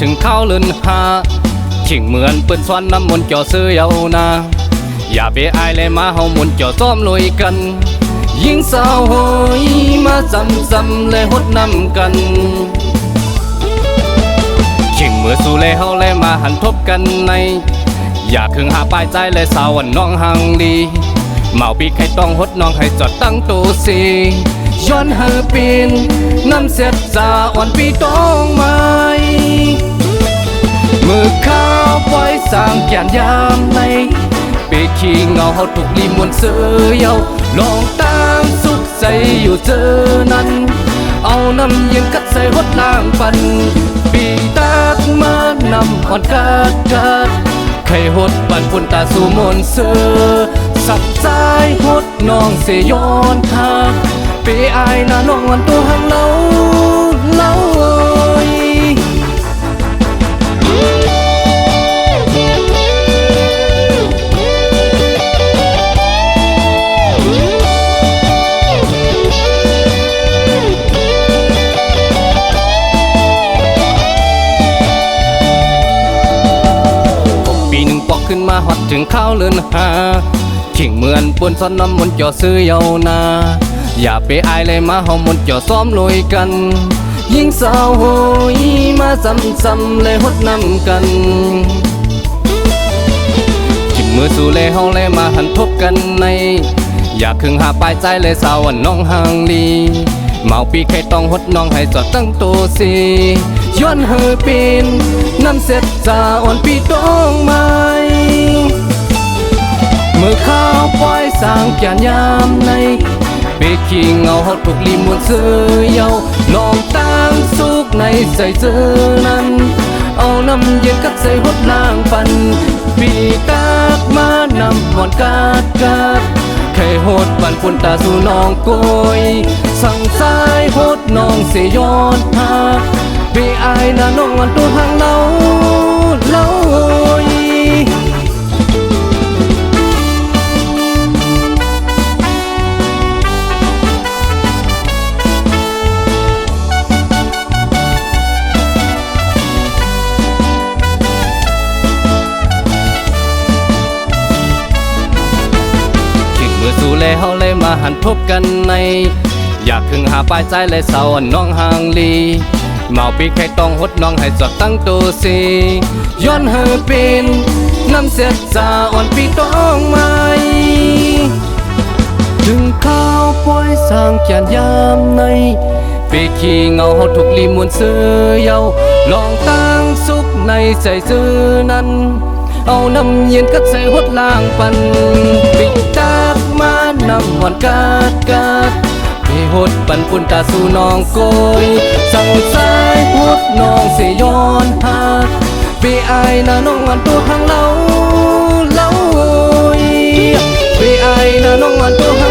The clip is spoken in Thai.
ถึงข้าวเลือนหาชิงเหมือนปืนสวนน้ำมนต์จ่อเสือเยานาอย่าไปอายเลยมาเฮามุนจ่อซ้อมลุยกันยิงสาวโหยมาซ้ำๆเลยหดน้ำกันชิงเมื่อสู่เลยเฮาเลยมาหันทบกันในอยากขึงหาปลายใจเลยสาววันน้องหังดีเมาปีกให้ต้องหดน้องให้จอดตั้งตัวสีย้อนเฮอปีนน้ำเสียดจาอ่อนปีต้องไม้มือข้าวปล่อยสร้างแก่นยามในปีขี้เงาเฮาถูกลีมวนเสือเยาลองตามสุขใจอยู่เจอนั้นเอาน้ำเย็นกัดใส่หดล่างปันปีตากมานำอ่อนกาดใครหดปันปุ่นตาสู่มนเสือสับใจหดน้องเสยย้อนทางปีอายน่ะน้องวันตัวหังเล่าขึ้นมาฮอดถึงข้าวเลือนหาชิงเหมือนปนซ้อนน้ำมนต์จ่อซื้อเยานาอย่าไปอายเลยมาเฮามนต์จ่อซ้อมลุยกันยิงสาวโหยมาซ้ำๆเลยหดน้ำกันชิงมือสู่เลยเฮาเลยมาหันทบกันในอยากขึงหาปลายใจเลยสาววันน้องห่างลีเมาปีกให้ต้องหดน้องให้จอดตั้งตัวสีย้อนเฮอปีนน้ำเสร็จจาอ่อนปีต้องไม้เมื่อข้าวปล่อยสร้างแก่นยามในปีกขี้เงาเฮาถูกลีมวนเสือเยาลองตั้งสุกในใส่เจอนั้นเอาน้ำเย็นกัดใส่หดล่างปันปีตากมานำหอนกาดใครโหดปันปุ่นตาสู่น้องโกยสั่งสายโหดน้องเสยย้อนหาปีอายน่ะน้องวันตัวหังเล่าสู่เลยเฮาเลยมาหันพบกันในอยากขึงหาปลายใจเลยสาวน้องห่างลีเมาปีกให้ต้องหดน้องให้จอดตั้งตัวสีย้อนเฮอเป็นน้ำเสียดจาอ่อนปีต้องไม้ถึงข้าวปล่อยสร้างแก่นยามในปีกขี้เงาเฮาถูกลีมวนเสือเยาลองตั้งสุกในใส่ซื้อนั้นเอาน้ำเย็นกัดใส่หดล่างปันปีตากมานำหอนกาดให้หดปันปุ่นตาสู่น้องโกยสั่งสายหดน้องเสยย้อนหาปีอายน่ะน้องวันตัวหังเล่าปีอายน่ะน้องวันตัว